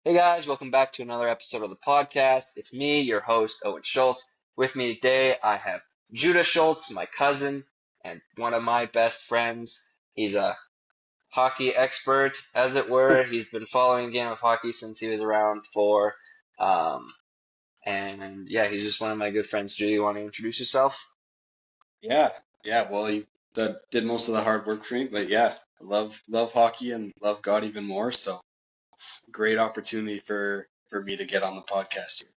Hey guys, welcome back to another episode of the podcast. It's me, your host, Owen Schultz. With me today, I have Judah Schultz, my cousin, and one of my best friends. He's a hockey expert, as it were. He's been following the game of hockey since he was around 4. And yeah, he's just one of my good friends. Judah, you want to introduce yourself? Yeah. Well, he did most of the hard work for me, but yeah, I love hockey and love God even more. So it's a great opportunity for me to get on the podcast here.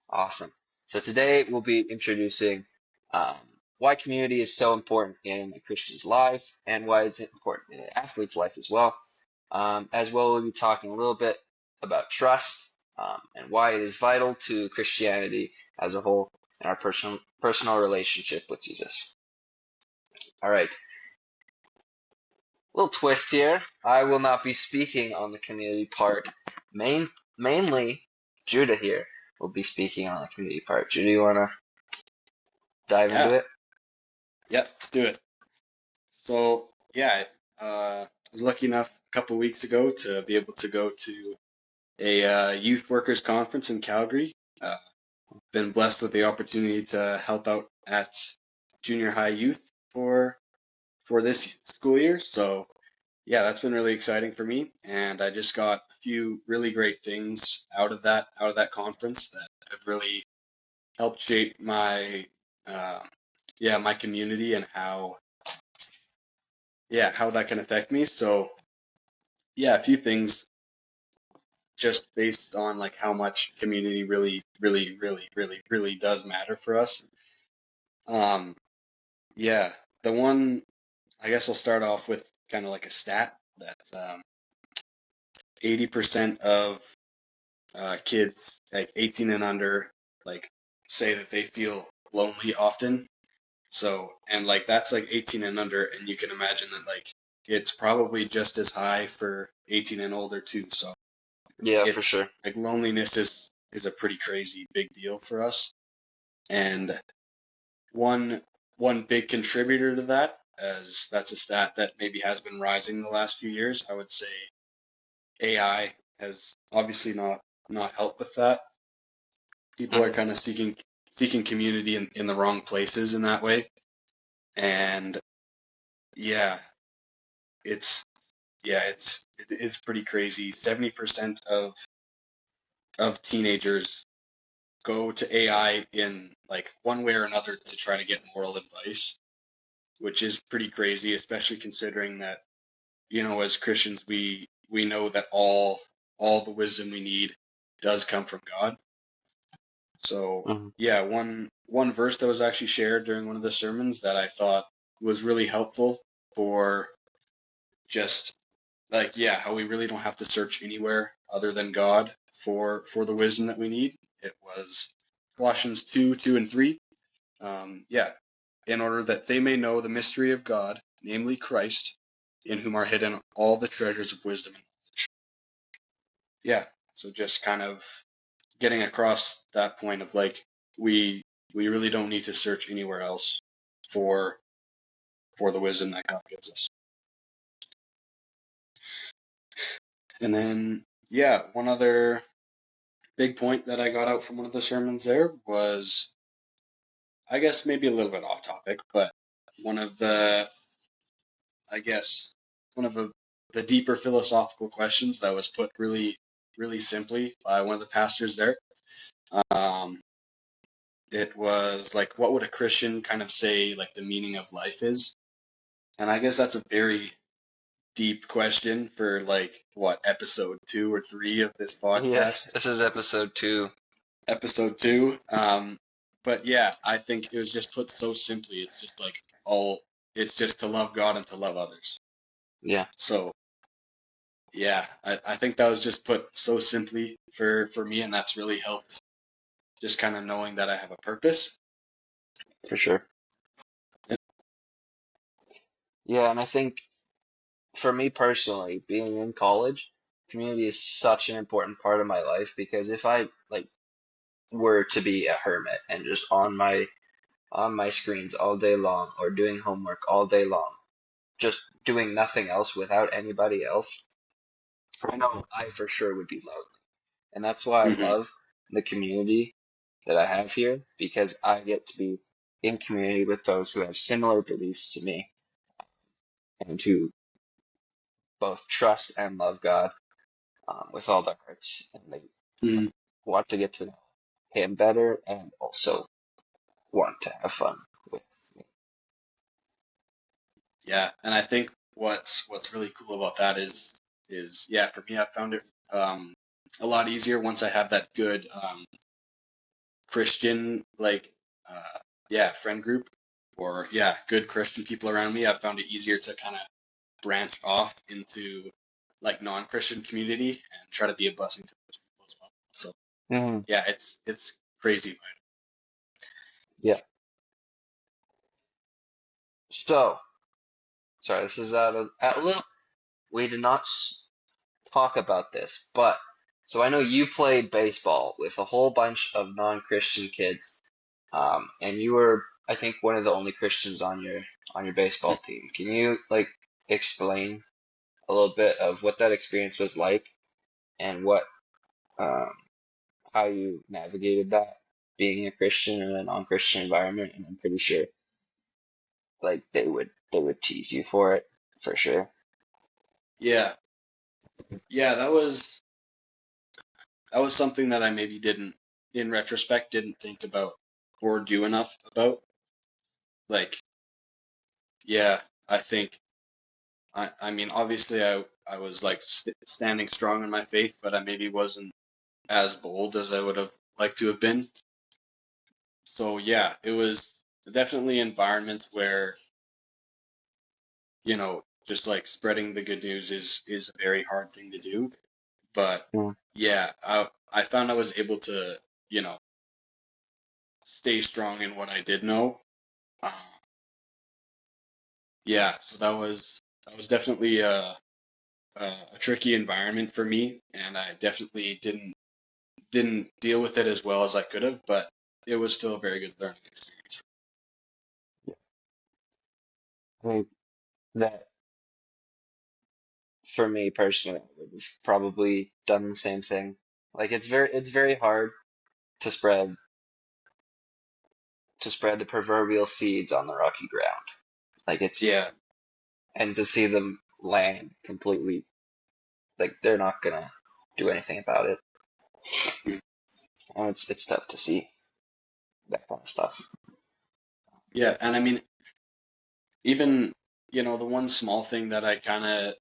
Awesome. So today we'll be introducing um, why community is so important in a Christian's life and why it's important in an athlete's life as well. As well, we'll be talking a little bit about trust and why it is vital to Christianity as a whole and our personal relationship with Jesus. All right. Little twist here. I will not be speaking on the community part. Mainly, Judah here will be speaking on the community part. Judah, you want to dive into Yeah, it? yeah, let's do it. So yeah, I was lucky enough a couple weeks ago to be able to go to a youth workers conference in Calgary. Been blessed with the opportunity to help out at junior high youth for this school year. So yeah, that's been really exciting for me, and I just got a few really great things out of that conference that have really helped shape my my community and how that can affect me. So yeah, a few things just based on like how much community really does matter for us. Um, yeah, the one I guess I'll start off with kind of like a stat that 80% of kids like 18 and under like say that they feel lonely often. So, and like that's like 18 and under, and you can imagine that like it's probably just as high for 18 and older too. So Yeah, for it's sure. like loneliness is a pretty crazy big deal for us. And one one big contributor to that, as that's a stat that maybe has been rising the last few years, I would say AI has obviously not helped with that. People are kind of seeking community in the wrong places in that way. And yeah, it's it's pretty crazy. 70% of teenagers go to AI in like one way or another to try to get moral advice, which is pretty crazy, especially considering that, as Christians we know that all the wisdom we need does come from God. So Mm-hmm. yeah, one verse that was actually shared during one of the sermons that I thought was really helpful for just like how we really don't have to search anywhere other than God for the wisdom that we need. It was Colossians 2:2 and 3. In order that they may know the mystery of God, namely Christ, in whom are hidden all the treasures of wisdom and knowledge. Yeah, so just kind of getting across that point of like we really don't need to search anywhere else for the wisdom that God gives us. And then one other big point that I got out from one of the sermons there was, I guess maybe a little bit off topic, but one of the I guess one of the deeper philosophical questions that was put really simply by one of the pastors there. Um, it was like, what would a Christian kind of say like the meaning of life is? And I guess that's a very deep question for like what, episode 2 or 3 of this Yeah, podcast. this is episode 2. Episode 2. But yeah, I think it was just put so simply. It's just like it's just to love God and to love others. Yeah, So yeah, I think that was just put so simply for me, and that's really helped just kind of knowing that I have a purpose. for sure. Yeah, and I think for me personally, being in college, community is such an important part of my life because if I like were to be a hermit and just on my screens all day long or doing homework all day long, just doing nothing else without anybody else, I know I for sure would be lonely. And that's why I Hmm. love the community that I have here, because I get to be in community with those who have similar beliefs to me and who both trust and love God with all their hearts. And they Hmm. want to get to know Him better and also want to have fun with me. Yeah, and I think what's really cool about that is yeah, for me I found it a lot easier once I have that good Christian yeah, friend group, or yeah, good Christian people around me. I found it easier to kind of branch off into like non-Christian community and try to be a blessing to those people as well. So Mm, yeah, it's crazy. yeah. So, sorry, this is out a little. We did not talk about this, but so I know you played baseball with a whole bunch of non-Christian kids, and you were, I think, one of the only Christians on your baseball team. Can you like explain a little bit of what that experience was like and what um, how you navigated that being a Christian in a non-Christian environment? And I'm pretty sure like they would tease you for it for sure. Yeah, yeah, that was something that I maybe didn't, in retrospect, didn't think about or do enough about. Like, yeah, I think I mean, obviously, I was like standing strong in my faith, but I maybe wasn't as bold as I would have liked to have been. So yeah, it was definitely environments where, just like spreading the good news is a very hard thing to do. But Mm, yeah, I found I was able to, you know, stay strong in what I did know. Uh, yeah, so that was definitely a tricky environment for me, and I definitely didn't deal with it as well as I could have, but it was still a very good learning experience. yeah. I think that for me personally, I would have probably done the same thing. Like it's very hard to spread the proverbial seeds on the rocky ground. Like it's Yeah. and to see them land completely like they're not gonna do anything about it. Mm. And it's tough to see that kind of stuff. Yeah, and I mean, even, the one small thing that I kind of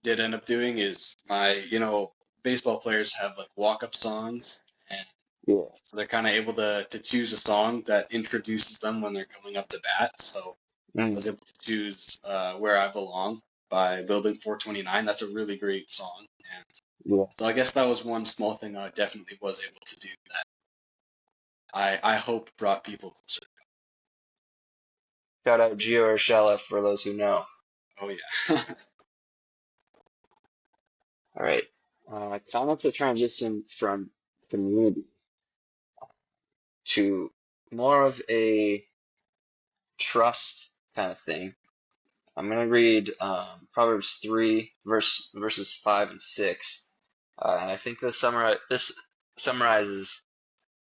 did end up doing is baseball players have like walk-up songs, and Yeah. so they're kind of able to choose a song that introduces them when they're coming up to bat. So I Mm, was able to choose "Where I Belong" by Building 429. That's a really great song, and yeah. so I guess that was one small thing I definitely was able to do that I hope brought people closer. Shout out Gio Urshela for those who know. Oh yeah. All right. I kind of to transition from community to more of a trust kind of thing. I'm going to read Proverbs 3, verses 5 and 6. And I think this summarizes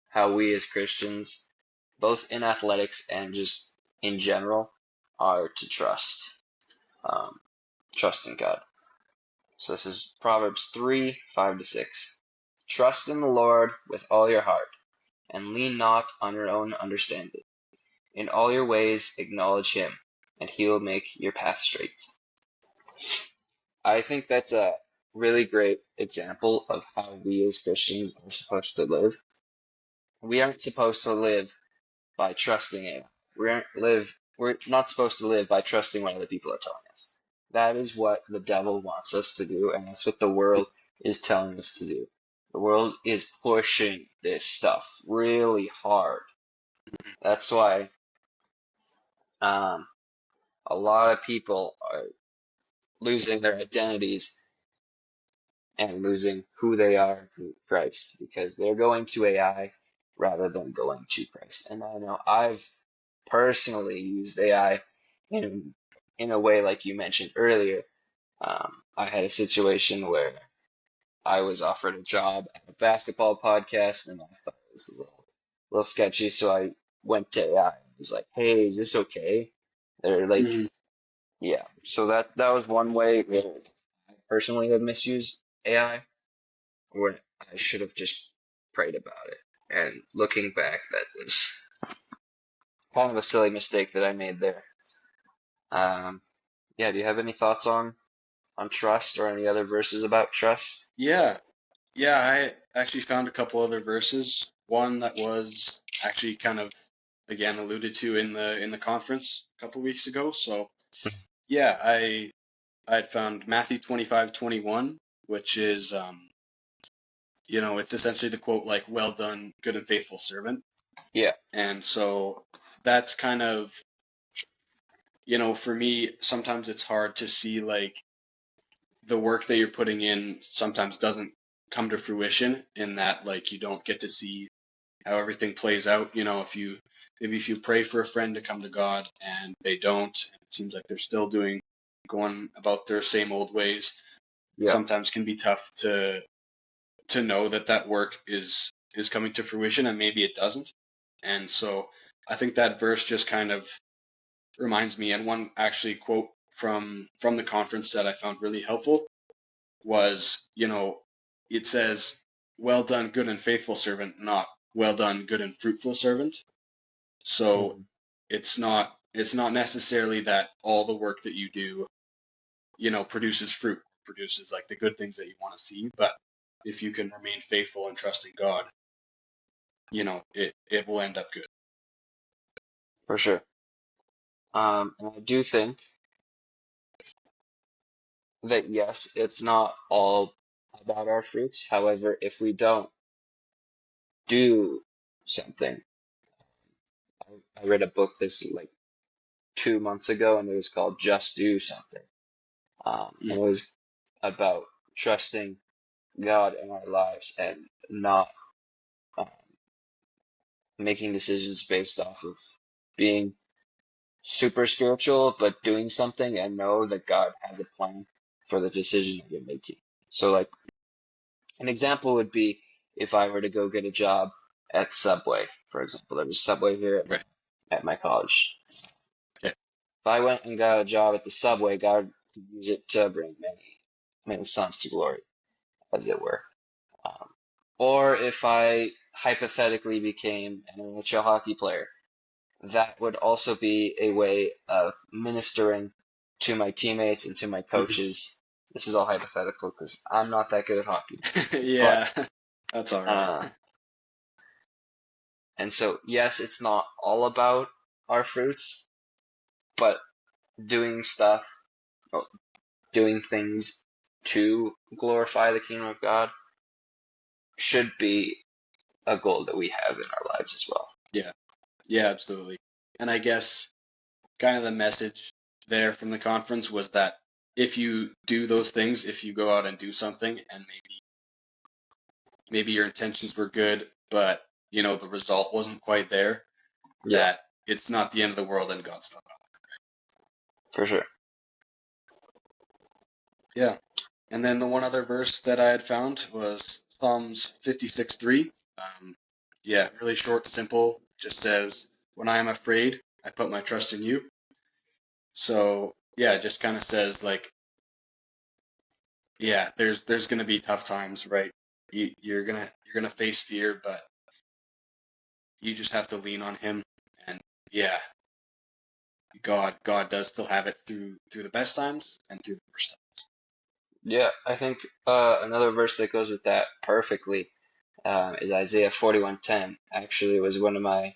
how we as Christians, both in athletics and just in general, are to um, trust in God. So this is Proverbs 3, 5 to 6. Trust in the Lord with all your heart, and lean not on your own understanding. In all your ways acknowledge him, and he will make your path straight. I think that's a really great example of how we as Christians are supposed to live. We aren't supposed to live by trusting it. We're not supposed to live by trusting what other people are telling us. That is what the devil wants us to do, and that's what the world is telling us to do. The world is pushing this stuff really hard. That's why um, a lot of people are losing their identities and losing who they are in Christ because they're going to AI rather than going to Christ. And I know I've personally used AI in in a way like you mentioned earlier. I had a situation where I was offered a job at a basketball podcast, and I thought it was a little sketchy, so I went to AI and was like, "Hey, is this okay?" They're like, Mhm. "Yeah." So that was one way where I personally have misused AI, where I should have just prayed about it. And looking back, that was kind of a silly mistake that I made there. Um, yeah, do you have any thoughts on trust or any other verses about trust? Yeah, yeah. I actually found a couple other verses. One that was actually kind of again alluded to in the conference a couple weeks ago. So yeah, I had found Matthew 25:21, which is it's essentially the quote like, "Well done, good and faithful servant." Yeah, And so that's kind of, for me, sometimes it's hard to see like the work that you're putting in sometimes doesn't come to fruition in that like you don't get to see how everything plays out. If you pray for a friend to come to God and they don't, and it seems like they're still going about their same old ways, yeah, sometimes can be tough to know that that work is coming to fruition, and maybe it doesn't. And so I think that verse just kind of reminds me, and one actually quote from the conference that I found really helpful was, it says, "Well done, good and faithful servant," not "Well done, good and fruitful servant." So mhm, it's not necessarily that all the work that you do, produces fruit, produces like the good things that you want to see, but if you can remain faithful and trust in God, it will end up good. for sure. And I do think that yes, it's not all about our fruits. However, if we don't do something, I read a book this like 2 months ago, and it was called "Just Do Something," and Mm, it was about trusting God in our lives and not um, making decisions based off of being super spiritual, but doing something and know that God has a plan for the decision that you're making. So, like, an example would be if I were to go get a job at Subway, for example. There was Subway here right. at my college. Okay. If I went and got a job at the Subway, God could use it to bring many sons to glory, as it were. Um, or if I hypothetically became an NHL hockey player, that would also be a way of ministering to my teammates and to my Mhm. coaches. This is all hypothetical because I'm not that good at hockey. But, Yeah, that's all right. uh, and so, yes, it's not all about our fruits, but doing stuff, well, doing things to glorify the kingdom of God should be a goal that we have in our lives as well. Yeah, yeah, absolutely. And I guess kind of the message there from the conference was that if you do those things, if you go out and do something, and maybe your intentions were good, but the result wasn't quite there, Yeah, that it's not the end of the world and God's not. for sure. Yeah. And then the one other verse that I had found was Psalms 56:3. Yeah, really short, simple. Just says, "When I am afraid, I put my trust in you." So yeah, it just kind of says like, yeah, there's gonna be tough times, right? You're gonna face fear, but you just have to lean on Him. And yeah, God does still have it through the best times and through the worst Yeah, I think another verse that goes with that perfectly is Isaiah 41:10. Actually, it was one of my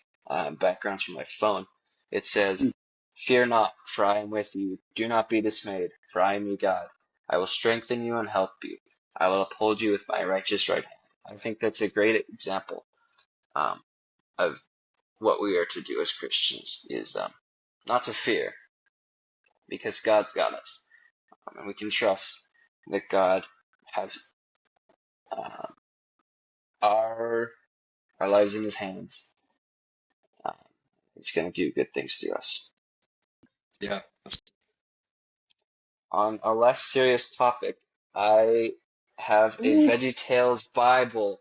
backgrounds for my phone. It says, times. "Fear not, for I am with you. Do not be dismayed, for I am your God. I will strengthen you and help you. I will uphold you with my righteous right hand." I think that's a great example um, of what we are to do as Christians is not to fear, because God's got us. And we can trust that God has uh, our our lives in His hands. Uh, he's going to do good things through us. Yeah. On a less serious topic, I have a Ooh. VeggieTales Bible.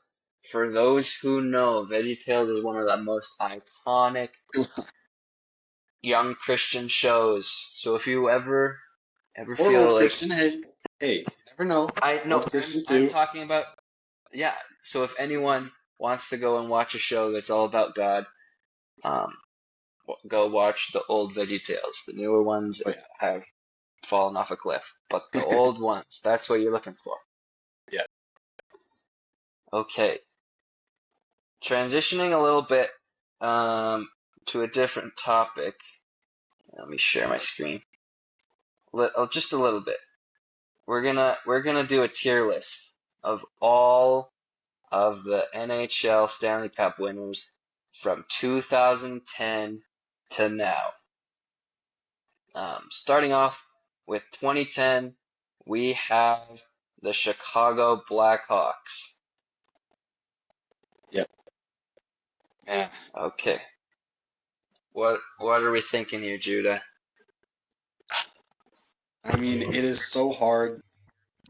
For those who know, VeggieTales is one of the most iconic young Christian shows. So if you ever Or feel old like Christian. Hey, you never know. I know Old Christian I'm too. talking about yeah. So if anyone wants to go and watch a show that's all about God, um, go watch the old VeggieTales. The newer ones Oh have fallen off a cliff, but the yeah. old ones, that's what you're looking for. Yeah. Okay, transitioning a little bit to a different topic. Let me share my screen. Just a little bit. We're gonna do a tier list of all of the NHL Stanley Cup winners from 2010 to now. Starting off with 2010, we have the Chicago Blackhawks. Yep. Man. Okay, what are we thinking here, Judah? I mean, it is so hard.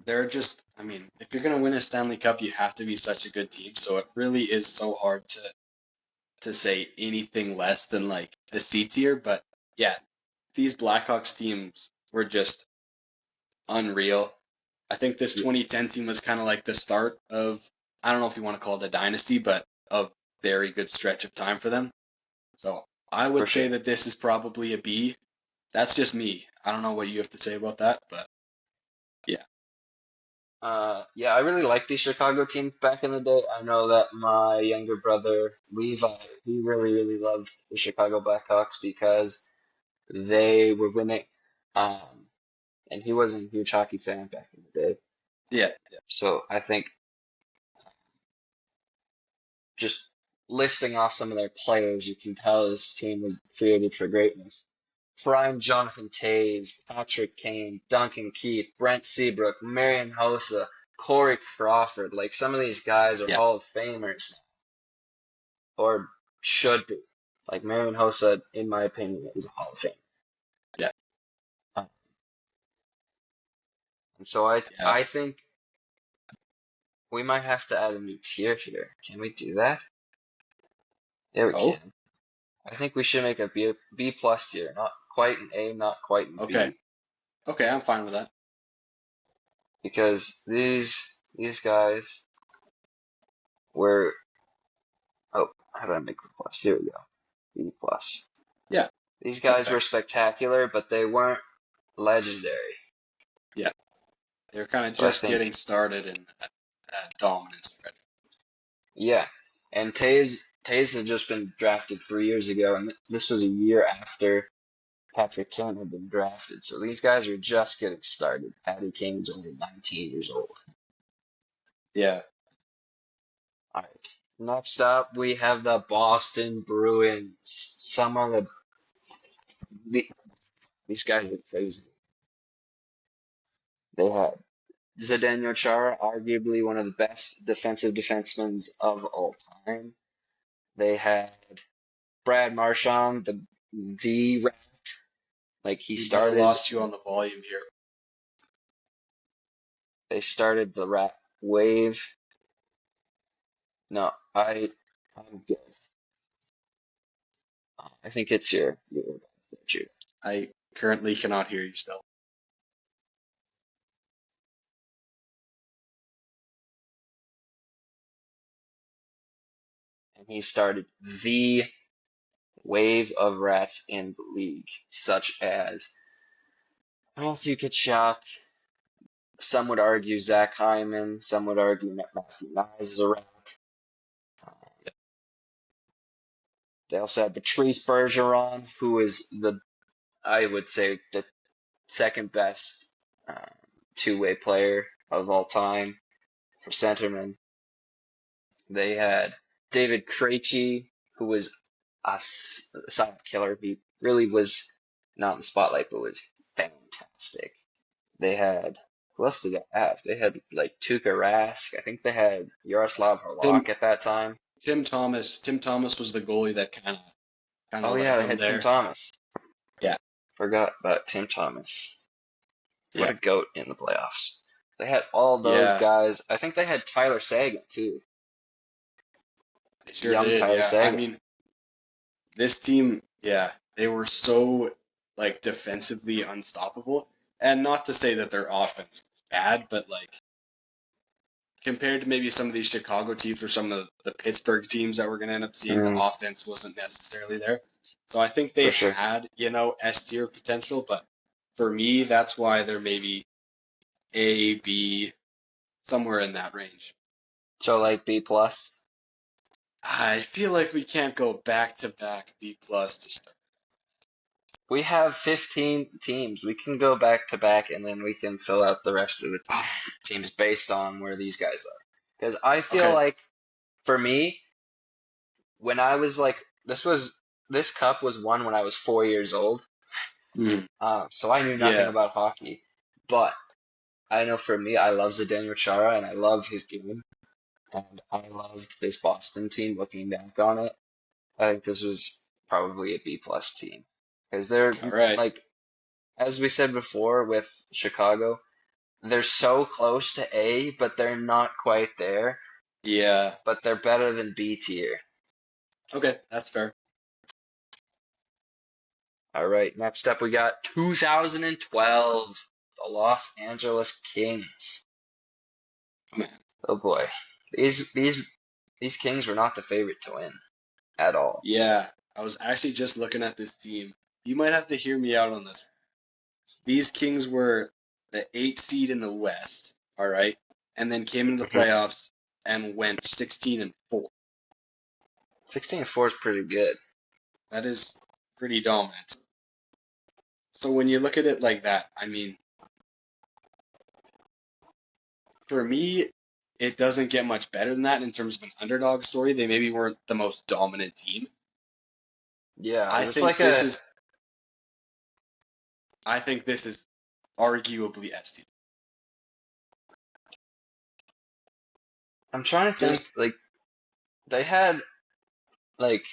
They're just, I mean, if you're gonna win a Stanley Cup, you have to be such a good team. So it really is so hard to say anything less than like a C tier. But yeah, these Blackhawks teams were just unreal. I think this Yeah, 2010 team was kind of like the start of, I don't know if you want to call it a dynasty, but a very good stretch of time for them. So I for would sure. say that this is probably a B. That's just me. I don't know what you have to say about that, but yeah. Yeah, I really liked the Chicago team back in the day. I know that my younger brother Levi, he really loved the Chicago Blackhawks because they were winning. Um, and he wasn't a huge hockey fan back in the day. Yeah. So I think just listing off some of their players, you can tell this team was created for greatness. Prime Jonathan Toews, Patrick Kane, Duncan Keith, Brent Seabrook, Marion Hossa, Corey Crawford. Like some of these guys are Yeah. Hall of Famers now, or should be. Like Marion Hossa, in my opinion, is a Hall of Fame. Yeah. Uh, And so I Yeah. I think we might have to add a new tier here. Can we do that? Yeah, we Oh, can. I think we should make a B plus tier, not quite an A, not quite an okay. B, Okay, I'm fine with that. because these guys were. Oh, how do I make the plus? Here we go. B plus. Yeah, These that's guys fair. were spectacular, but they weren't legendary. Yeah. They're kind of So I just think, getting started in that dominance already. yeah. And Taves had just been drafted 3 years ago, and this was a year after Patrick Kane had been drafted. So these guys are just getting started. Patty Kane's only 19 years old. Yeah. All right. Next up, we have the Boston Bruins. Some of the these guys are crazy. They had Zdeno Chara, arguably one of the best defensive defensemen of all time. They had Brad Marchand, the rat. Like he We might have started, lost you on the volume here. they started the rat wave. No, I'm good. I think it's your earbuds there, Jude. I currently cannot hear you still. And he started the wave of rats in the league, such as Matthew Tkachuk. Some would argue Zach Hyman. Some would argue Matthew Nyes is a rat. They also had Patrice Bergeron, who is I would say, the second best uh, two-way player of all time for centerman. They had David Krejci, who was a silent killer. He really was not in the spotlight, but was fantastic. They had who else did they have? They had like Tuukka Rask. I think they had Yaroslav Tim Harlak at that time. Tim Thomas was the goalie that kind of Oh led yeah, they them had Tim there. Thomas. Yeah. Forgot about Tim Thomas. What Yeah. a goat in the playoffs. They had all those Yeah, guys. I think they had Tyler Sagan too. they sure Young did. Tyler Yeah, I Sagan. mean, this team, yeah, they were so like defensively unstoppable. And not to say that their offense was bad, but like compared to maybe some of these Chicago teams or some of the Pittsburgh teams that we're going to end up seeing, the Mm, offense wasn't necessarily there. So I think for they sure. had, S tier potential, but for me, that's why they're maybe A, B, somewhere in that range. So like B plus. I feel like we can't go back to back B plus to start. We have 15 teams. We can go back to back, and then we can fill out the rest of the teams based on where these guys are. Because I feel Okay. like for me, when I was like, this cup was won when I was 4 years old. Mm, So I knew nothing yeah. about hockey. But I know for me, I love Zdeno Chara and I love his game. And I loved this Boston team looking back on it. I think this was probably a B plus team. Because they're All right. like, as we said before with Chicago, they're so close to A, but they're not quite there. Yeah. But they're better than B tier. Okay, that's fair. All right, next up we got 2012, the Los Angeles Kings. Oh, man. Oh boy, these Kings were not the favorite to win at all. Yeah, I was actually just looking at this team. You might have to hear me out on this. These Kings were the 8th seed in the West, all right, and then came into the Mhm. playoffs and went 16-4. 16-4 is pretty good. That is pretty dominant. So when you look at it like that, I mean, for me, it doesn't get much better than that in terms of an underdog story. They maybe weren't the most dominant team. Yeah, I is this think like this a? is I think this is arguably S tier. I'm trying to think. Just Like they had like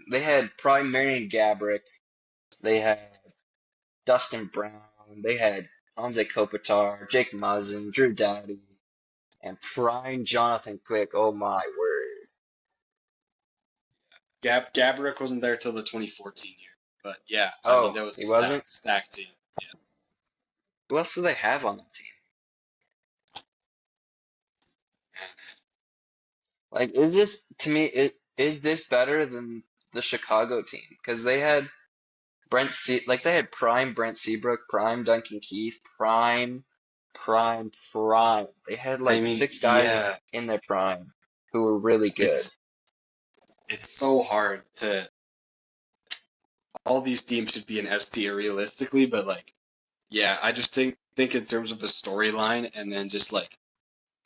They had prime Marion Gaborik. They had Dustin Brown. They had Anze Kopitar, Jake Muzzin, Drew Doughty, and prime Jonathan Quick. Oh my word! Gabrick wasn't there till the 2014 year, but yeah, I mean Oh, that was a he wasn't. stacked team. Who else do they have on that team? Like, is this to me? Is this better than the Chicago team? Because they had they had prime Brent Seabrook, prime Duncan Keith, prime. They had I like mean, six guys yeah, in their prime who were really good. it's it's so hard to. All these teams should be an S tier realistically, but like, yeah, I just think in terms of a storyline and then just like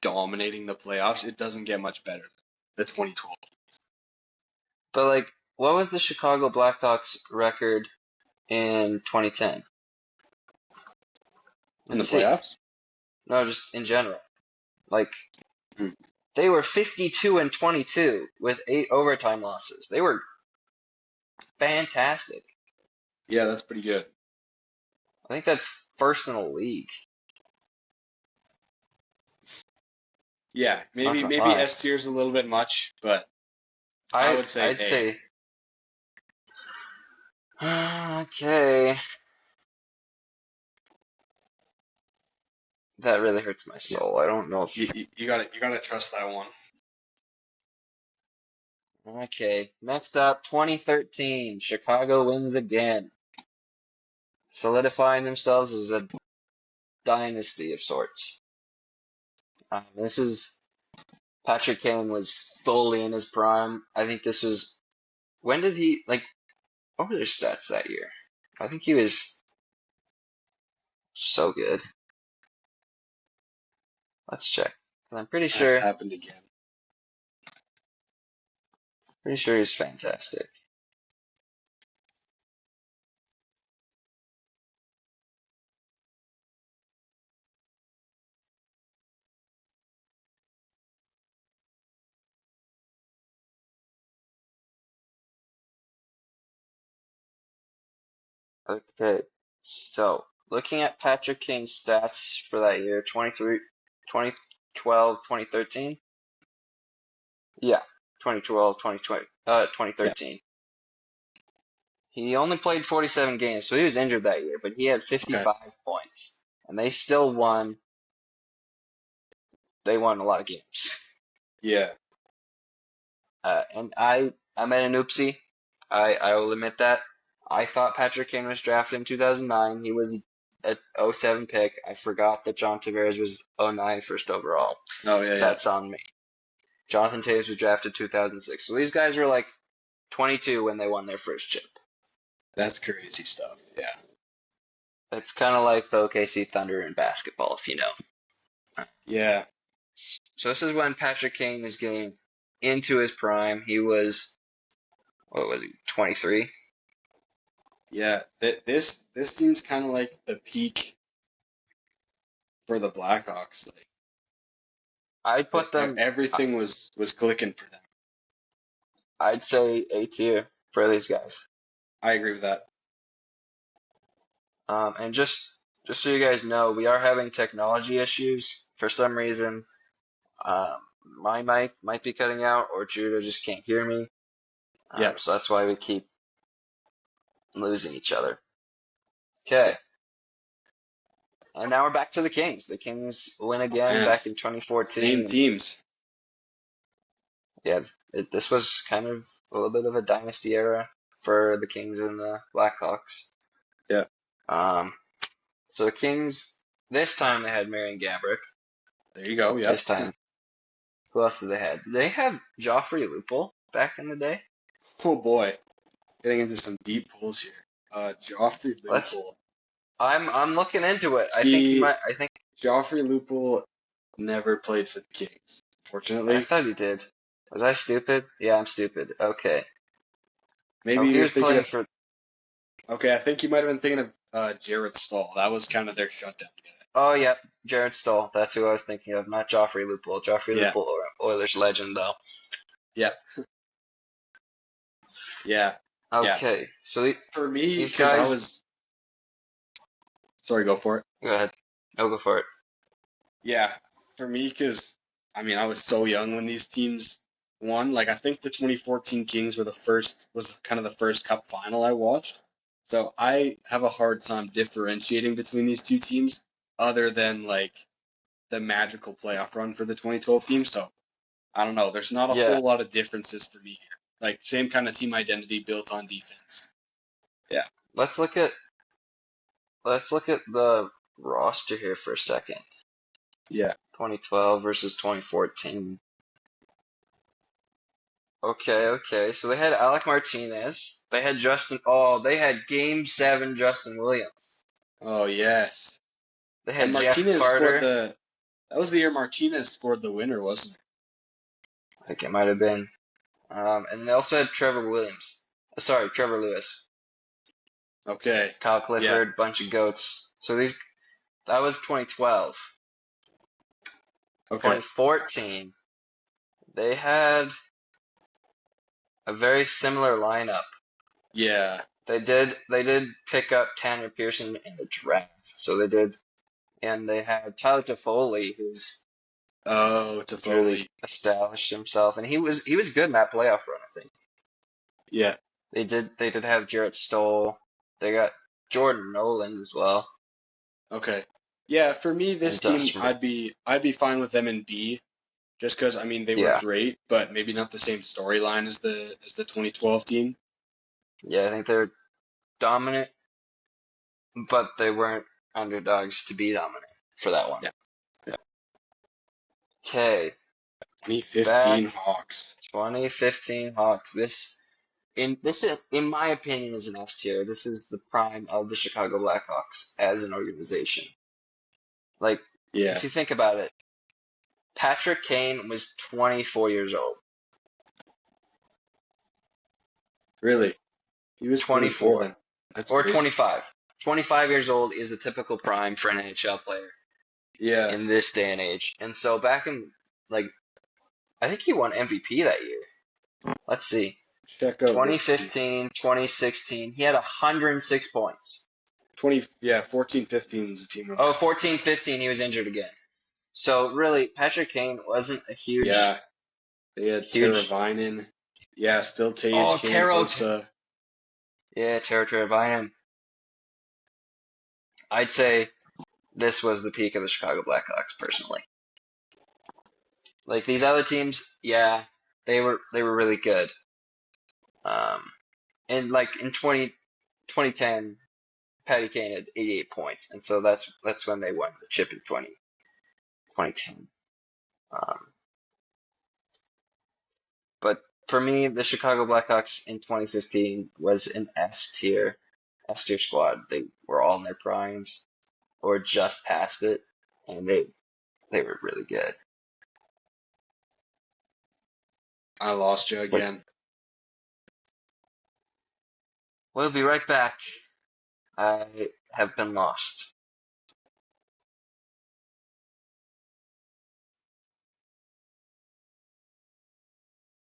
dominating the playoffs, it doesn't get much better than the 2012 But like, what was the Chicago Blackhawks record in 2010? in the Let's see. playoffs. No, just in general. Like, Hmm. they were 52-22 with 8 overtime losses. They were fantastic. Yeah, that's pretty good. I think that's first in the league. Yeah, Not maybe gonna maybe lie. S tier is a little bit much, but I would say I'd A. say okay. That really hurts my Yeah, soul. I don't know you, if you, you gotta trust that one. okay. Next up, 2013. Chicago wins again, solidifying themselves as a dynasty of sorts. This is Patrick Kane was fully in his prime. I think this was when did he like what were their stats that year? I think he was so good. Let's check. I'm That happened again. pretty sure he's fantastic. Okay, so looking at Patrick King's stats for that year, 2012, 2013. Yeah, 2012, 2013. Yeah. He only played 47 games, so he was injured that year, but he had Okay. 55 points, and they still won. They won a lot of games. Yeah. And I made an oopsie. I will admit that. I thought Patrick Kane was drafted in 2009. He was a 07 pick. I forgot that John Tavares was 09 first overall. Oh yeah, yeah. That's on me. Jonathan Taves was drafted 2006. So these guys were like 22 when they won their first chip. That's crazy stuff. Yeah. It's kind of like the OKC Thunder in basketball, if you know. Yeah. So this is when Patrick Kane was getting into his prime. He was, what was he, 23? Yeah. This seems kind of like the peak for the Blackhawks. Like I'd put them, everything was clicking for them. I'd say A tier for these guys. I agree with that. And just so you guys know, we are having technology issues for some reason. My mic might be cutting out, or Judah just can't hear me. Yeah. So that's why we keep losing each other. Okay. And now we're back to the Kings. The Kings win again Man, back in 2014. same teams. Yeah, this was kind of a little bit of a dynasty era for the Kings and the Blackhawks. Yeah. So the Kings, this time they had Marion Gaborik. There you go. Yeah. This time, who else did they have? Did they have Joffrey Lupul back in the day? Oh boy, getting into some deep pools here. Joffrey Lupul. I'm looking into it. I think he might. I think Joffrey Lupul never played for the Kings, I fortunately. thought he did. Was I stupid? Yeah, I'm stupid. Okay. Maybe he you're was thinking playing of. for. Okay, I think you might have been thinking of Jarrett Stahl. That was kind of their shutdown guy. Oh, yep, Jared Stoll. That's who I was thinking of, not Joffrey Lupul. Joffrey Yeah. Lupul, Oilers legend, though. Yeah. Yeah. Okay, Yeah. so For me, these because guys. I was. Sorry, go for it. Go ahead. No, go for it. Yeah, for me, because I mean, I was so young when these teams won. Like, I think the 2014 Kings was kind of the first Cup final I watched. So I have a hard time differentiating between these two teams, other than like the magical playoff run for the 2012 team. So I don't know. There's not a Yeah. whole lot of differences for me here. Like, same kind of team identity built on defense. Yeah. Let's look at the roster here for a second. Yeah. 2012 versus 2014. Okay. So they had Alec Martinez. They had Justin. Oh, they had Game 7 Justin Williams. Oh yes. They And had Jeff Martinez scored Carter. that was the year Martinez scored the winner, wasn't it? I think it might have been. And they also had Trevor Williams. Sorry, Trevor Lewis. Okay. Kyle Yeah. Clifford, bunch of goats. So that was 2012. Okay. 2014, they had a very similar lineup. Yeah. They did pick up Tanner Pearson in the draft. So they did, and they had Tyler Toffoli, who's Oh, Toffoli. really established himself, and he was good in that playoff run, I think. Yeah. They did have Jarrett Stoll. They got Jordan Nolan as well. Okay. Yeah, for me, this And team, I'd be fine with them in B, just because I mean they were great, but maybe not the same storyline as the 2012 team. Yeah, I think they're dominant, but they weren't underdogs to be dominant for that one. Yeah. Yeah. Okay. 2015 Hawks. 2015 Hawks. This, in my opinion, is an F tier. This is the prime of the Chicago Blackhawks as an organization. Like, Yeah. if you think about it, Patrick Kane was 24 years old. Really? He was 24. Then. That's or crazy. 25. 25 years old is the typical prime for an NHL player. Yeah. In this day and age. And so back in, like, I think he won MVP that year. Let's see. Check out 2015, 2016, he had 106 points. 14-15 is the team of Oh, 14-15, he was injured again. So really, Patrick Kane wasn't a Yeah, huge, they had huge. Teravainen. Yeah, still Tage, Oh, Kane, Hossa. Yeah, Taro Teravainen. I'd say this was the peak of the Chicago Blackhawks, personally. Like these other teams, yeah, they were really good. Um, and like in 2010, Patty Kane had 88 points, and so that's when they won the chip in 2010. Um, but for me, the Chicago Blackhawks in 2015 was an S tier squad. They were all in their primes or just past it, and they were really good. I lost you But again. we'll be right back. I have been lost.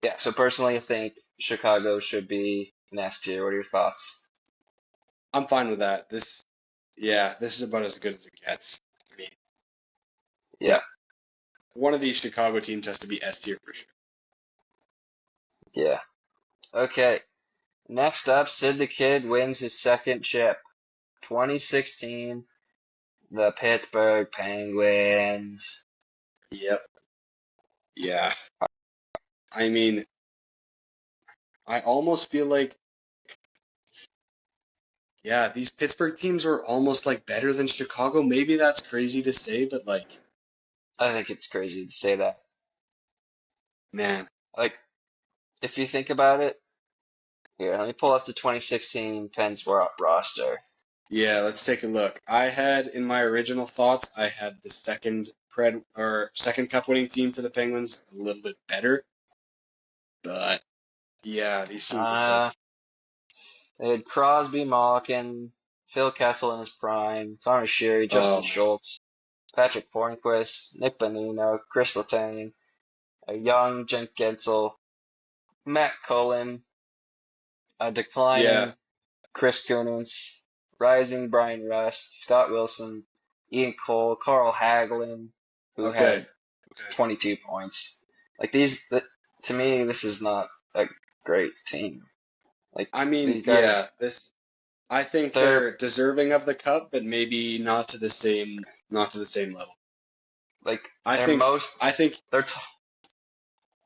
Yeah, so personally, I think Chicago should be an S tier. What are your thoughts? I'm fine with that. This is about as good as it gets. I mean, Yeah, one of these Chicago teams has to be S tier for sure. yeah. Okay, next up, Sid the Kid wins his second chip. 2016, the Pittsburgh Penguins. Yep. Yeah. I mean, I almost feel like, yeah, these Pittsburgh teams were almost like better than Chicago. Maybe that's crazy to say, but like, I think it's crazy to say that. man, Like, if you think about it, here, let me pull up the 2016 Pens roster. yeah, let's take a look. I had in my original thoughts, I had the second cup winning team for the Penguins a little bit better, but yeah, these teams are so Uh, they had Crosby, Malkin, Phil Kessel in his prime, Connor Sheary, Justin oh man. Schultz, Patrick Hornquist, Nick Bonino, Chris Letang, a young Jen Gensel, Matt Cullen, a Yeah, declining Chris Kunitz, rising Brian Rust, Scott Wilson, Ian Cole, Carl Hagelin, who okay. had Okay. 22 points. Like to me, this is not a great team. Like I mean, these yeah, guys, this I think they're they're deserving of the cup, but maybe not to the same level. like I their think most I think their t-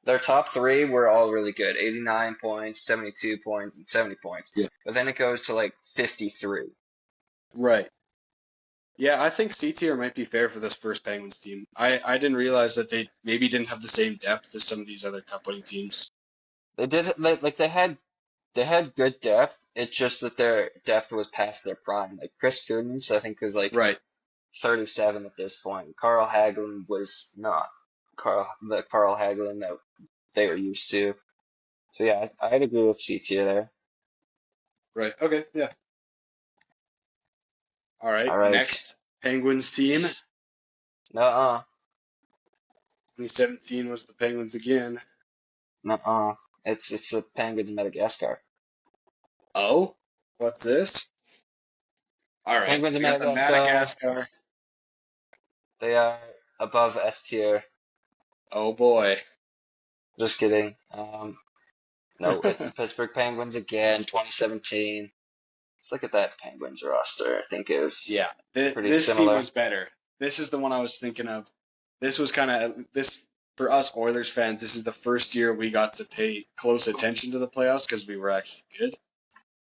their top three were all really good. 89 points, 72 points, and 70 points. yeah, But then it goes to like 53. right. Yeah, I think C tier might be fair for this first Penguins team. I didn't realize that they maybe didn't have the same depth as some of these other cup winning teams. They had good depth. It's just that their depth was past their prime. Like Chris Kunitz, I think was like Right. 37 at this point. Carl Hagelin was not the Carl Hagelin that they were used to. So yeah, I'd agree with C tier there. Right. Okay. Yeah. All right. All right. Next Penguins team. Nuh-uh. 2017 was the Penguins again. Nuh-uh. It's the Penguins of Madagascar. Oh, what's this? All right. Penguins of We got the Madagascar. Madagascar. They are above S tier. Oh boy. Just kidding. No, it's the Pittsburgh Penguins again, 2017. Let's look at that Penguins roster. I think it was Yeah, pretty this team similar. was better. This is the one I was thinking of. This was kind of this for us Oilers fans. This is the first year we got to pay close attention to the playoffs because we were actually good.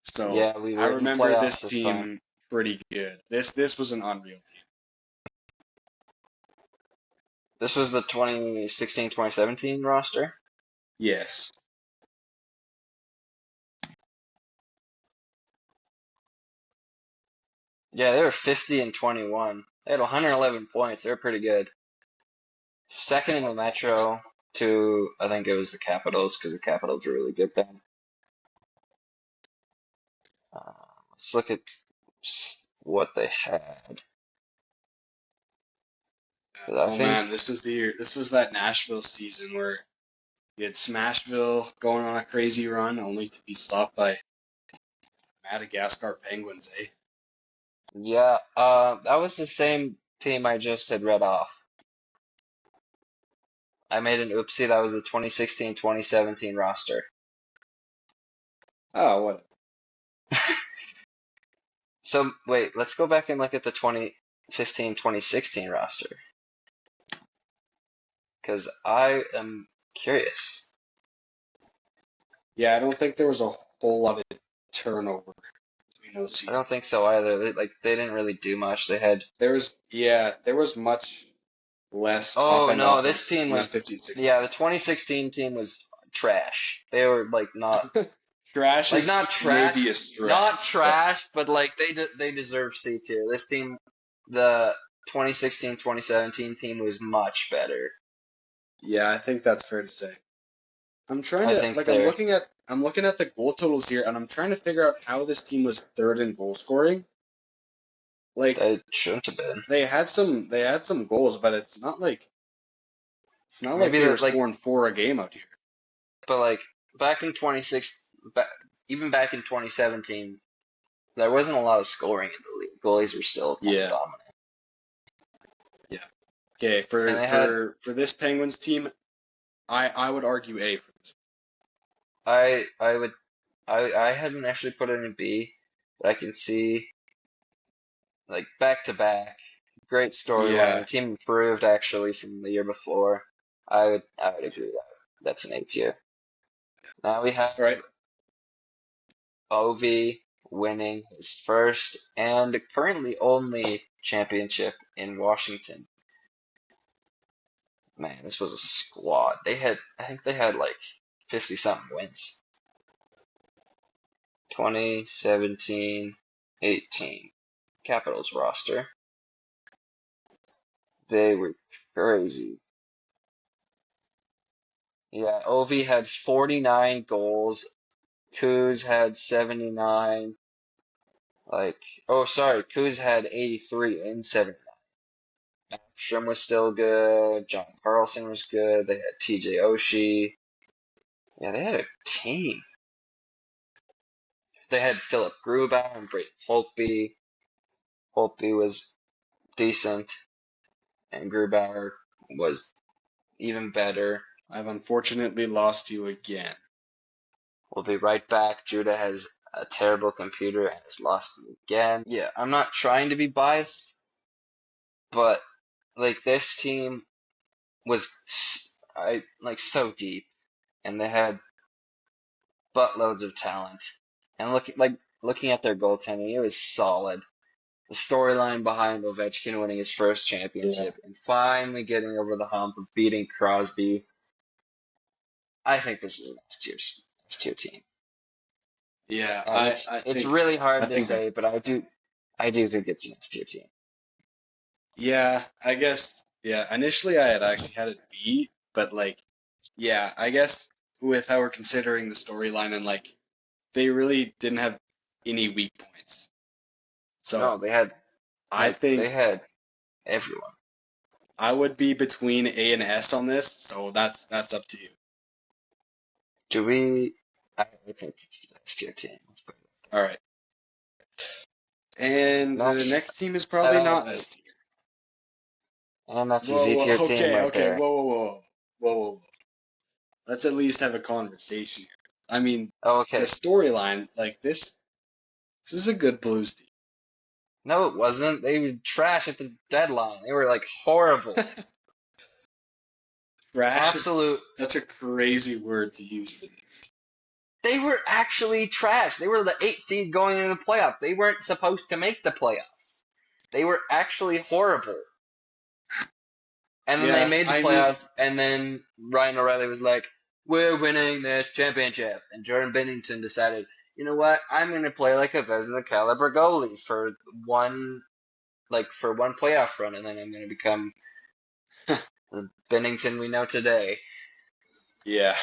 So Yeah, we I were in the remember this playoffs this time. team pretty good. This was an unreal team. This was the 2016-2017 roster. Yes. Yeah, they were 50 and 21. They had 111 points. They were pretty good. Second in the Metro to, I think it was the Capitals, because the Capitals were really good then. Uh, let's look at what they had. 'Cause I Oh man, think, this was the year. This was that Nashville season where you had Smashville going on a crazy run, only to be stopped by Madagascar Penguins. Eh? Yeah, that was the same team I just had read off. I made an oopsie. That was the 2016-2017 roster. Oh, what? So wait, let's go back and look at the 2015-2016 roster because I am curious. Yeah, I don't think there was a whole lot of turnover between those I don't seasons. think so either. They didn't really do much. They had There was much less top oh end no, offense this team in that was 15-16. yeah, the 2016 team was trash. They were Trash is not trash, maybe a stretch, but but like they deserve C tier. This team, the 2016-2017 team was much better. yeah, I think that's fair to say. I'm trying I to think like they're I'm looking at the goal totals here, and I'm trying to figure out how this team was third in goal scoring. Like they shouldn't have been. they had some goals, but it's not like Maybe they were that scoring four a game out here. but like back in even back in 2017, there wasn't a lot of scoring in the league. Goalies were still kind of Yeah, dominant, yeah. Okay, and they had for this Penguins team, I would argue A for this. I would I hadn't actually put it in B, but I can see like back to back, great storyline. Yeah. The team improved actually from the year before. I would agree that that's an A tier. Now we have All right. OV winning his first and currently only championship in Washington. Man, this was a squad. I think they had like 50 something wins. 2017-18 Capitals roster. They were crazy. Yeah, Ovi had 49 goals. Kuz had 79. Like, oh, sorry, Kuz had 83 and 79. Strom was still good. John Carlson was good. They had TJ Oshie. Yeah, they had a team. They had Philip Grubauer and Braden Holtby. Holtby was decent, and Grubauer was even better. I've unfortunately lost you again. We'll be right back. Judah has a terrible computer and has lost me again. Yeah, I'm not trying to be biased, but like this team was so deep, and they had buttloads of talent. And looking at their goaltending, it was solid. The storyline behind Ovechkin winning his first Yeah. championship and finally getting over the hump of beating Crosby. I think this is an S tier team, Yeah, and it's really I hard to think say, that but I do think it's an S tier team. yeah, I guess yeah, initially I had actually had it B, but yeah, I guess with how we're considering the storyline and they really didn't have any weak points. So No, they had I they think had everyone. I would be between A and S on this, so that's up to you. Do we? I think it's an S tier team. All right. And the Next, next team is probably uh, not S tier. and that's a Z tier team right Okay, there. whoa. Let's at least have a conversation here. I mean, Oh, the okay. storyline, this is a good Blues team. No, it wasn't. They were trash at the deadline. They were like horrible. Trash is Absolute. such a crazy word to use for this. They were actually trash. They were the 8th seed going into the playoff. They weren't supposed to make the playoffs. They were actually horrible. And then they Yeah, made the I mean, playoffs, and then Ryan O'Reilly was like, "We're winning this championship." And Jordan Bennington decided, you know what? I'm going to play like a Vezina caliber goalie for one playoff run, and then I'm going to become the Bennington we know today. yeah.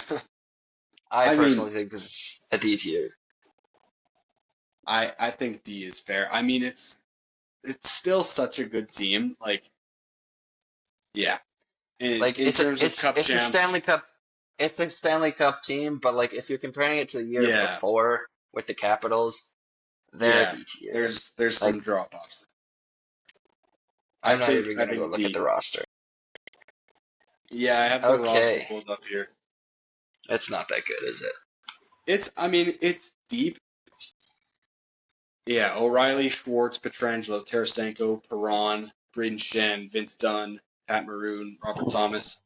I I mean, personally think this is a D tier. I think D is fair. I mean, it's still such a good team. Yeah. Like In terms of cup it's a Stanley champs, Cup it's a Stanley Cup team, but like if you're comparing it to the year yeah, before with the Capitals, they're a Yeah, D tier. there's Like, some drop offs. I'm not even I gonna go think look at D. the roster. Yeah, I have the roster Okay, pulled up here. it's not that good, is it? I mean, it's deep. Yeah, O'Reilly, Schwartz, Petrangelo, Tarasenko, Perron, Braden Shen, Vince Dunn, Pat Maroon, Robert Thomas,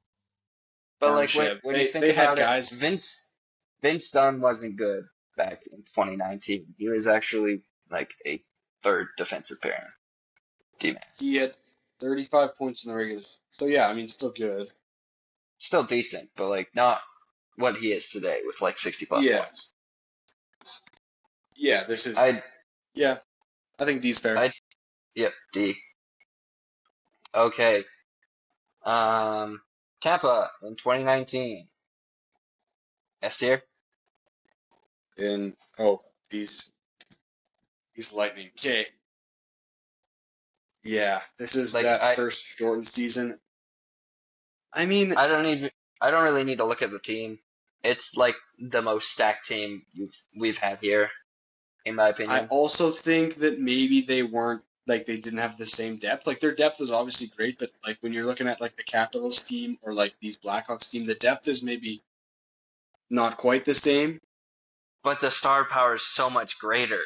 But like Barbashev. when you think They had about it, guys. Vince Dunn wasn't good back in 2019. He was actually like a third defensive pairing D-man. He had 35 points in the regulars. So yeah, I mean, still good. Still decent, but like not what he is today with like 60 plus Yeah, points. yeah. This is I yeah. I think D's fair. I yep, D. Okay. Tampa in 2019. S tier? And these Lightning. Okay, yeah. This is Like that first shortened season. I mean, I don't even I don't really need to look at the team. It's like the most stacked team we've had here, in my I opinion. also think that maybe they weren't like they didn't have the same depth. Like their depth was obviously great, but like when you're looking at like the Capitals team or like these Blackhawks team, the depth is maybe not quite the same. But the star power is so much greater.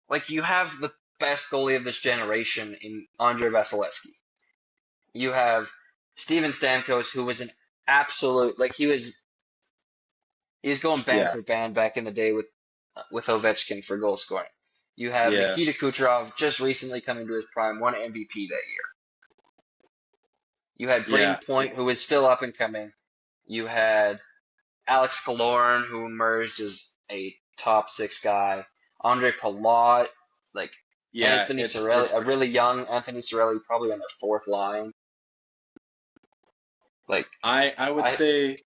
Like you have the best goalie of this generation in Andre Vasilevsky. You have Steven Stamkos, who was an absolute like he was going band Yeah, for band back in the day with Ovechkin for goal scoring. You have yeah, Nikita Kucherov just recently coming to his prime, won MVP that year. You had yeah, Braden Point, who was still up and coming. You had Alex Killorn, who emerged as a top six guy. Andre Palat, like yeah. Anthony It's Cirelli, a really young Anthony Cirelli, probably on their fourth line. Like I would I, say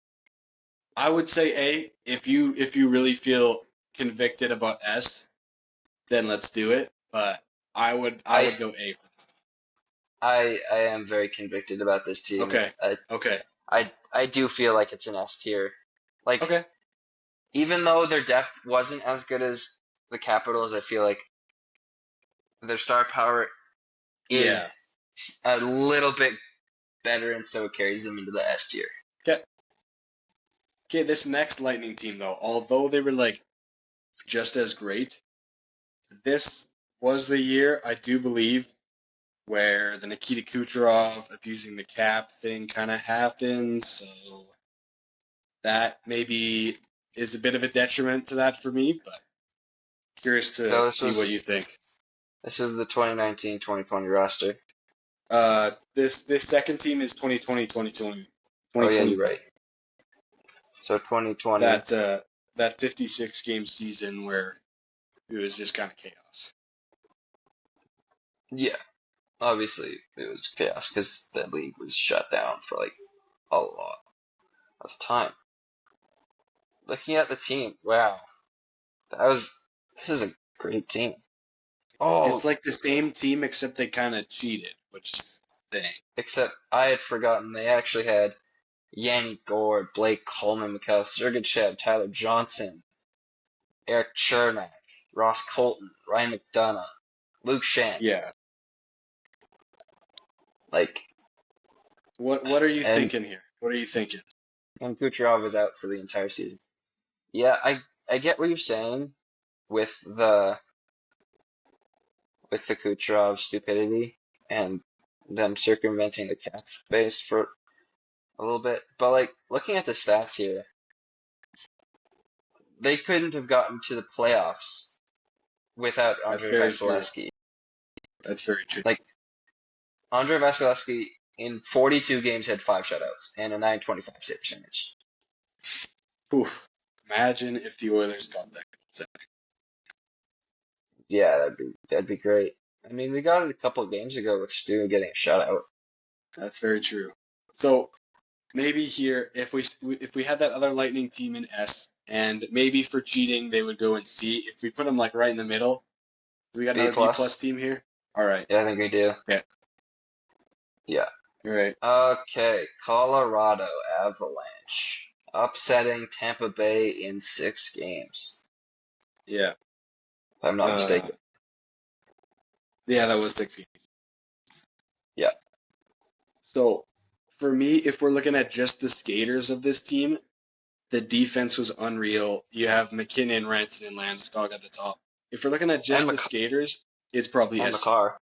A. If you really feel convicted about S, then let's do it. But I I, would go A for this. I am very convicted about this team. Okay, okay, I do feel like it's an S tier. Like okay. even though their depth wasn't as good as the Capitals, I feel like their star power Yeah. is a little bit better, and so it carries them into the S tier. Okay. Okay. This next Lightning team though, although they were like just as great, this was the year I do believe where the Nikita Kucherov abusing the cap thing kind of happened. So that maybe is a bit of a detriment to that for me, but curious to So see what you think. this was the 2019-2020 roster. This second team is 2020, 2020, Oh yeah, you're 2021. right. So 2020. That that 56 game season where it was just kind of chaos. Yeah, obviously it was chaos because the league was shut down for like a lot of time. Looking at the team, wow, that was this is a great team. It's Oh, like the same team except they kind of cheated, which is the thing. except I had forgotten they actually had Yanni Gourde, Blake Coleman, Mikhail Sergachev, Tyler Johnson, Eric Chernak, Ross Colton, Ryan McDonough, Luke Shan. Yeah. Like, What are you and thinking here? What are you thinking? and Kucherov was out for the entire season. Yeah, I get what you're saying with the Kucherov stupidity and them circumventing the cap space for a little bit. But like looking at the stats here, they couldn't have gotten to the playoffs without That's Andre very true. Vasilevsky. That's very true. Like Andre Vasilevsky in 42 games had 5 shutouts and a 925 save percentage. Oof. Imagine if the Oilers got that. Yeah, that'd be great. I mean, we got it a couple of games ago with Stu getting a shutout. That's very true. So maybe here, if we had that other Lightning team in S, and maybe for cheating they would go in C. If we put them like right in the middle, we got B another B plus plus. team here. All right. Yeah, I think we do. Yeah. Yeah. All right. Okay, Colorado Avalanche upsetting Tampa Bay in 6 games. Yeah. if I'm not Uh, mistaken. yeah, that was 6 games. Yeah. So for me, if we're looking at just the skaters of this team, the defense was unreal. You have McKinnon, Ranson, and Landeskog at the top. If we're looking at And just the skaters, it's probably and S tier. McCarr.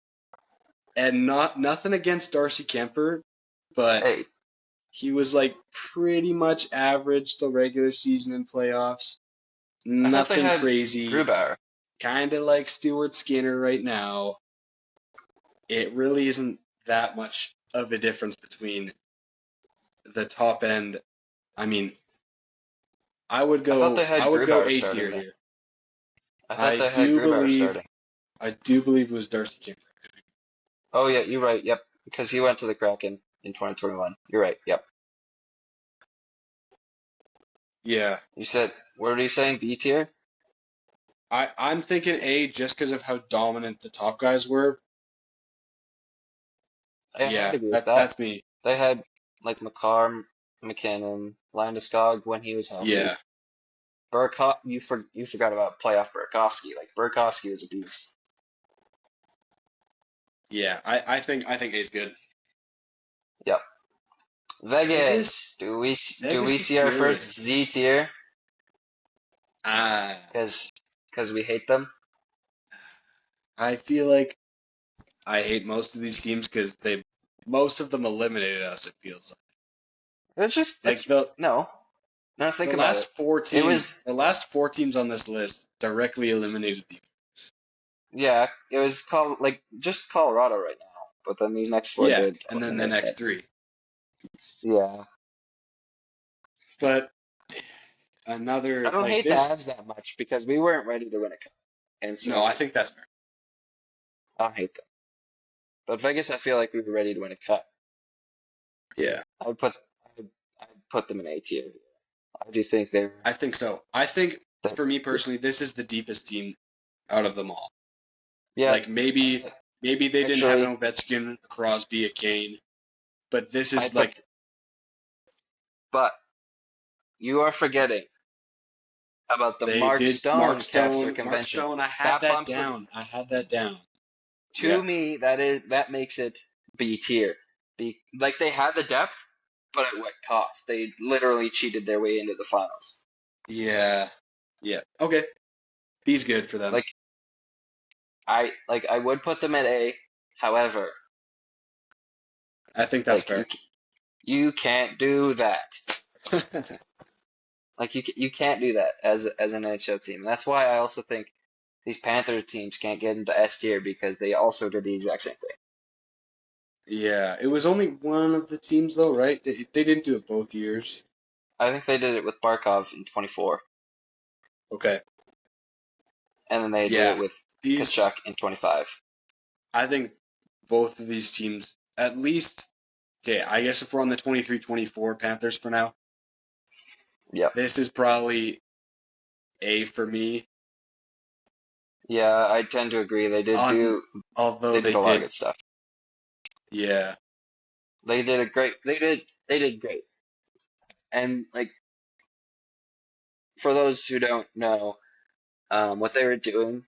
And nothing against Darcy Kemper, but Hey, he was like pretty much average the regular season and playoffs. I thought they Nothing had crazy. Grubauer. Kind of like Stuart Skinner right now. It really isn't that much of a difference between the top end. I mean, I thought they had I would go Grubauer A starting tier there. here. I thought they had Grubauer starting. I do believe it was Darcy Kemper. Oh yeah, you're right. Yep, because he went to the Kraken in 2021. You're right. Yep. Yeah, You said what are you saying? B tier? I'm thinking A just because of how dominant the top guys were. I'd Yeah, agree with that. that's me. They had like McCarr, McKinnon, Landeskog when he was healthy. Yeah, You forgot about playoff Burakovsky. Like Burakovsky was a beast. yeah. I think A is good. Yep. Vegas, Vegas. Do Vegas we gets see our good. first Z tier? Ah, Because we hate them. I feel like I hate most of these teams because most of them eliminated us. It feels It's just like it's no. No, think the about it. last four It teams, was the last four teams on this list directly eliminated you. yeah. It was called like just Colorado right now. But then these next four Yeah, did and then the eliminate next them. three. Yeah. But I another don't like hate the this. Avs that much because we weren't ready to win a cup, and No, I so think that's fair. I don't hate them. But Vegas, I feel like we were ready to win a cup. Yeah, I would put I'd put them in A tier. I do think they're I think so. I think that for me yeah. personally, this is the deepest team out of them all. Yeah. Like maybe they didn't have Actually, an Ovechkin, a Crosby, a Kane, but this I is put like but you are forgetting about the they Mark did Stone cap Mark circumvention. Stone. I had That that bumps it down. I had that down. to Yeah, me. That makes it B tier. Like they had the depth, but at what cost? They literally cheated their way into the finals. yeah, yeah. Okay, B's good for them. Like I would put them at A. However, I think that's like fair. you can't do that. Like you can't do that as an NHL team. And that's why I also think these Panthers teams can't get into S tier because they also did the exact same thing. Yeah, it was only one of the teams though, right? They didn't do it both years. I think they did it with Barkov in 24, Okay. and then they did Yeah. it with These Kachuk in 25. I think both of these teams at least okay, I guess if we're on the 23-24 Panthers for now, Yep. this is probably A for me. Yeah, I tend to agree. They did On although they did they a lot of did good stuff. yeah. They did a great. They did great. And like for those who don't know, what they were doing,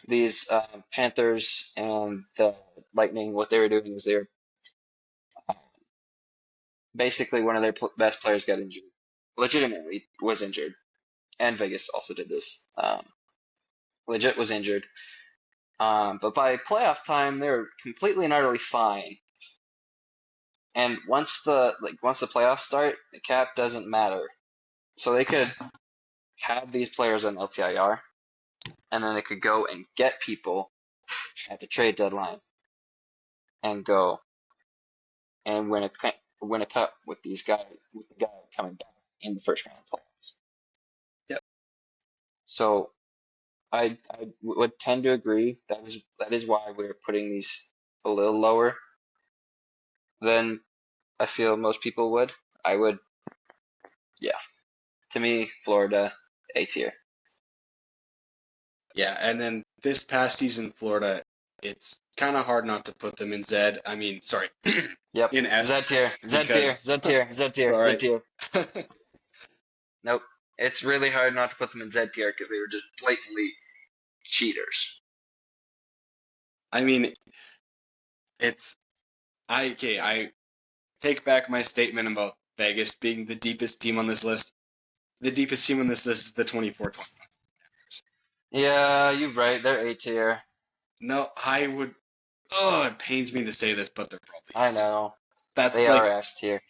these Panthers and the Lightning, what they were doing is they were basically one of their best players got injured, legitimately was injured, and Vegas also did this. Legit was injured, but by playoff time they were completely and utterly fine. And once the playoffs start, the cap doesn't matter, so they could have these players on LTIR, and then they could go and get people at the trade deadline and go and win a cup with the guy coming back in the first round of playoffs. Yep. So I would tend to agree. That is why we're putting these a little lower than I feel most people would. I would, yeah. To me, Florida A tier. Yeah, and then this past season Florida, it's kind of hard not to put them in Z. I mean, sorry, Yep. in S Z tier. Z tier. because Z tier. Z tier. Z sorry. tier. Nope. It's really hard not to put them in Z tier because they were just blatantly cheaters. I mean, I take back my statement about Vegas being the deepest team on this list. The deepest team on this list is the 24-21. Yeah, you're right. They're A tier. No, I would. Oh, it pains me to say this, but there probably I is. know. That's They are like S tier.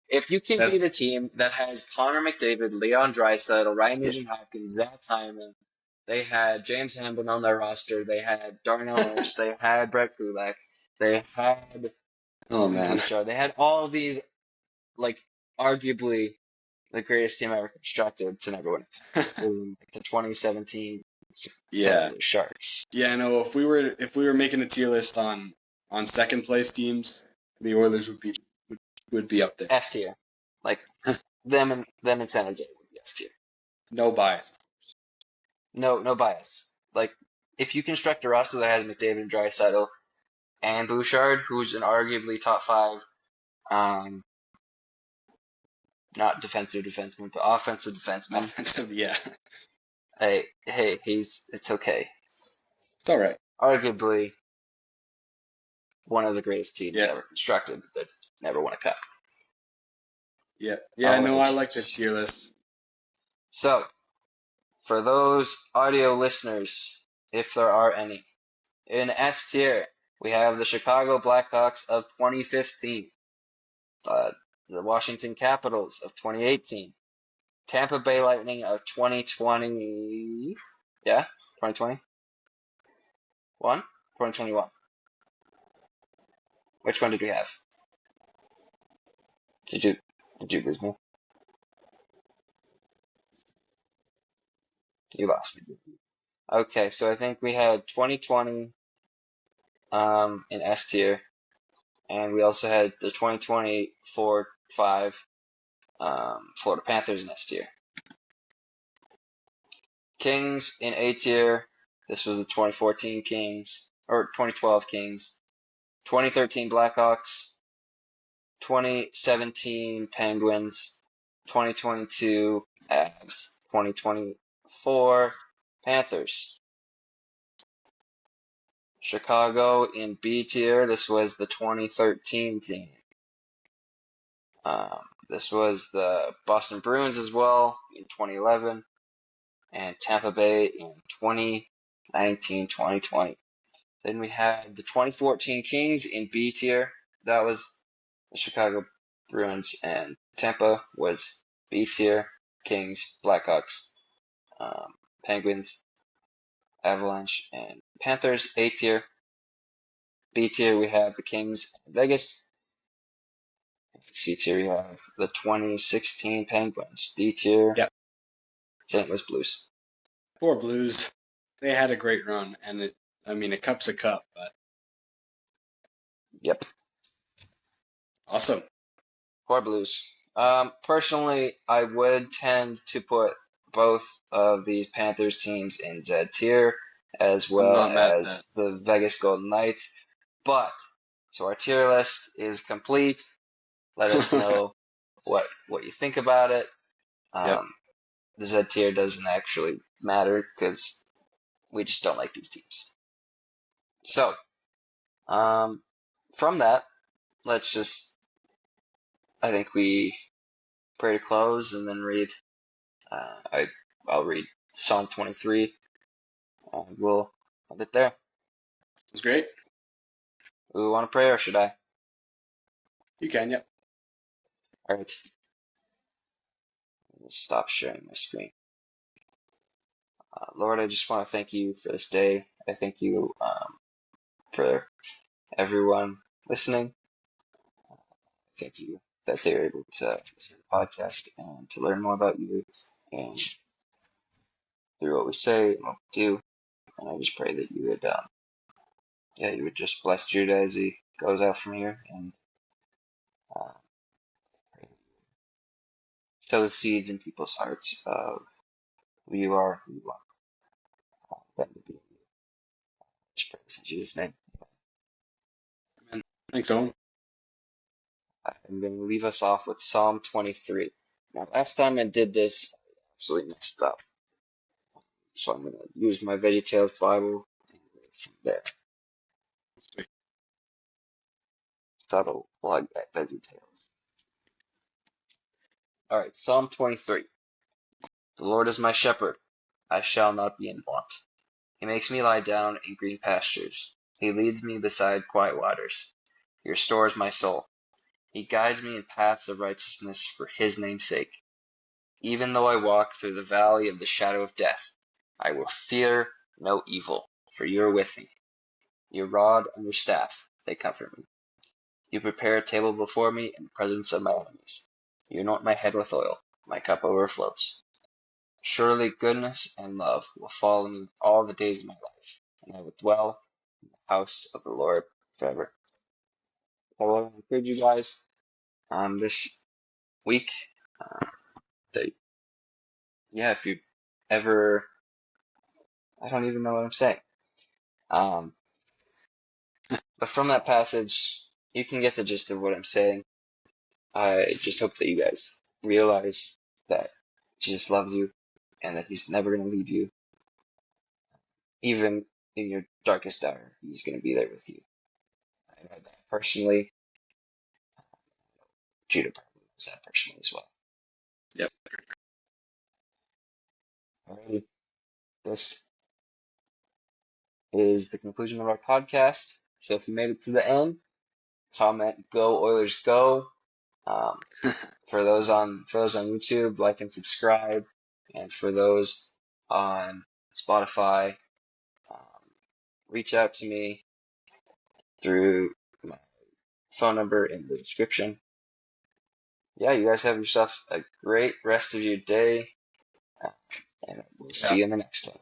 If you can beat that's a team that has Connor McDavid, Leon Draisaitl, Ryan yeah. Nugent-Hopkins, Zach Hyman, they had James Hamblin on their roster, they had Darnell Nurse, they had Brett Kulak, they had Oh Evan man. Bouchard, they had all these, like, arguably the greatest team ever constructed to never win it. The 2017 St. Yeah. Louis Sharks. Yeah, no, if we were making a tier list on second place teams, the Oilers would be up there. S tier. Like, them and San Jose would be S tier. No bias. No bias. Like, if you construct a roster that has McDavid and Draisaitl and Bouchard, who's an arguably top five, not defensive defenseman, but offensive defenseman. Offensive, yeah. Hey, it's okay. It's all right. Arguably one of the greatest teams Yeah. ever constructed that never won a cup. Yeah. All Yeah, no, other I like teams. this tier list. So, for those audio listeners, if there are any, in S tier, we have the Chicago Blackhawks of 2015, the Washington Capitals of 2018, Tampa Bay Lightning of 2020. Yeah, 2020. 2021. Which one did we have? Did you lose me? You lost me. Okay, so I think we had 2020 in S tier, and we also had the 2024-5 Florida Panthers in S tier. Kings in A tier. This was the 2014 Kings or 2012 Kings. 2013 Blackhawks, 2017 Penguins, 2022 Avs, 2024 Panthers. Chicago in B tier, this was the 2013 team. This was the Boston Bruins as well in 2011, and Tampa Bay in 2019-2020. Then we had the 2014 Kings in B tier. That was the Chicago Bruins, and Tampa was B tier. Kings, Blackhawks, Penguins, Avalanche, and Panthers. A tier. B tier we have the Kings, Vegas. C tier we have the 2016 Penguins. D tier, Yep. St. Louis Blues. Poor Blues. They had a great run, and a cup's a cup, but Yep. awesome. Poor Blues. Personally, I would tend to put both of these Panthers teams in Z tier, as I'm well not mad at as the Vegas Golden Knights. But, so our tier list is complete. Let us know what you think about it. Yep. The Z tier doesn't actually matter because we just don't like these teams. So, from that, let's just, I think we pray to close and then read. I'll read Psalm 23. We'll end it there. It was great. We want to pray, or should I? You can, yep. All right. I'll stop sharing my screen. Lord, I just want to thank you for this day. I thank you for everyone listening. Thank you that they're able to listen to the podcast and to learn more about you and through what we say and what we do. And I just pray that you would, you would just bless Judah as he goes out from here and sow the seeds in people's hearts of who you are, that would be. Just pray this in Jesus' name. Amen. Thanks, Owen. I'm going to leave us off with Psalm 23. Now, last time I did this, I absolutely messed up. So I'm going to use my VeggieTales Bible there. Sweet. That'll plug at VeggieTales. All right, Psalm 23. The Lord is my shepherd; I shall not be in want. He makes me lie down in green pastures. He leads me beside quiet waters. He restores my soul. He guides me in paths of righteousness for his name's sake. Even though I walk through the valley of the shadow of death, I will fear no evil, for you are with me. Your rod and your staff, they comfort me. You prepare a table before me in the presence of my enemies. You anoint my head with oil. My cup overflows. Surely goodness and love will follow me all the days of my life, and I will dwell in the house of the Lord forever. I want to encourage you guys this week that, if you ever, I don't even know what I'm saying. But from that passage, you can get the gist of what I'm saying. I just hope that you guys realize that Jesus loves you and that he's never going to leave you. Even in your darkest hour, he's going to be there with you. I know that personally. Judah probably knows that personally as well. Yep. Alrighty. This is the conclusion of our podcast. So if you made it to the end, comment "Go Oilers Go." For those on YouTube, like and subscribe, and for those on Spotify, reach out to me through my phone number in the description. Yeah, you guys have yourself a great rest of your day, and we'll see you in the next one.